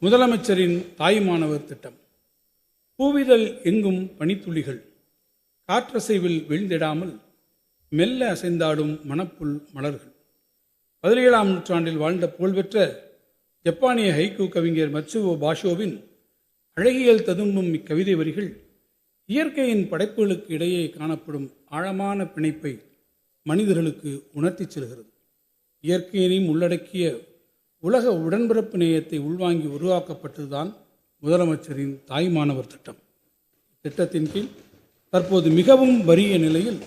முதலமைச்சரின் தாய்மானவர் திட்டம். பூவிதழ் எங்கும் பனித்துளிகள், காற்றசைவில் வீழ்ந்திடாமல் மெல்ல அசைந்தாடும் மணப்புல் மலர்கள். 17ஆம் நூற்றாண்டில் வாழ்ந்த புகழ்பெற்ற ஜப்பானிய ஹைக்கூ கவிஞர் மட்சுவோ பாஷோவின் அழகியல் ததும்பும் இக்கவிதை வரிகள் இயற்கையின் படைப்புகளுக்கு இடையே காணப்படும் ஆழமான பிணைப்பை மனிதர்களுக்கு உணர்த்திச் செல்கிறது. இயற்கையினையும் உள்ளடக்கிய உலக உடன்பிறப்பு நேயத்தை உள்வாங்கி உருவாக்கப்பட்டதுதான் முதலமைச்சரின் தாய்மானவர் திட்டம். திட்டத்தின் கீழ் தற்போது மிகவும் வறிய நிலையில்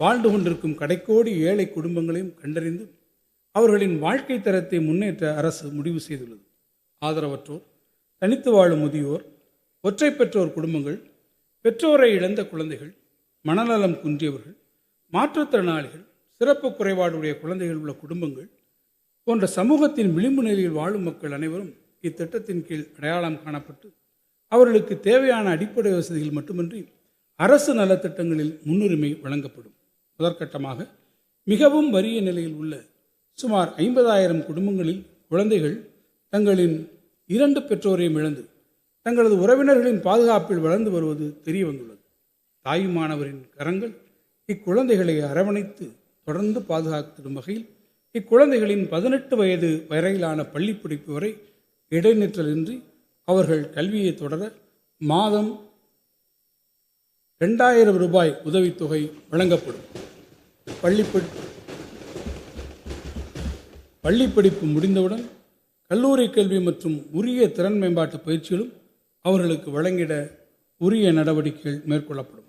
வாழ்ந்து கொண்டிருக்கும் கடைக்கோடி ஏழை குடும்பங்களையும் கண்டறிந்து அவர்களின் வாழ்க்கை தரத்தை முன்னேற்ற அரசு முடிவு செய்துள்ளது. ஆதரவற்றோர், தனித்து வாழும் முதியோர், ஒற்றை பெற்றோர் குடும்பங்கள், பெற்றோரை இழந்த குழந்தைகள், மனநலம் குன்றியவர்கள், மாற்றுத்திறனாளிகள், சிறப்பு குறைபாடுடைய குழந்தைகள் உள்ள குடும்பங்கள் போன்ற சமூகத்தின் விளிம்பு நிலையில் வாழும் மக்கள் அனைவரும் இத்திட்டத்தின் கீழ் அடையாளம் காணப்பட்டு அவர்களுக்கு தேவையான அடிப்படை வசதிகள் மட்டுமின்றி அரசு நலத்திட்டங்களில் முன்னுரிமை வழங்கப்படும். முதற்கட்டமாக மிகவும் வறிய நிலையில் உள்ள சுமார் 50,000 குடும்பங்களில் குழந்தைகள் தங்களின் 2 பெற்றோரையும் இழந்து தங்களது உறவினர்களின் பாதுகாப்பில் வளர்ந்து வருவது தெரிய வந்துள்ளது. தாயுமானவரின் கரங்கள் இக்குழந்தைகளை அரவணைத்து தொடர்ந்து பாதுகாத்திடும் வகையில் இக்குழந்தைகளின் 18 வயது வரையிலான பள்ளி படிப்பு வரை இடைநிற்றலின்றி அவர்கள் கல்வியை தொடர மாதம் 2000 ரூபாய் உதவித்தொகை வழங்கப்படும். பள்ளி படிப்பு முடிந்தவுடன் கல்லூரி கல்வி மற்றும் உரிய திறன் மேம்பாட்டு பயிற்சிகளும் அவர்களுக்கு வழங்கிட உரிய நடவடிக்கைகள் மேற்கொள்ளப்படும்.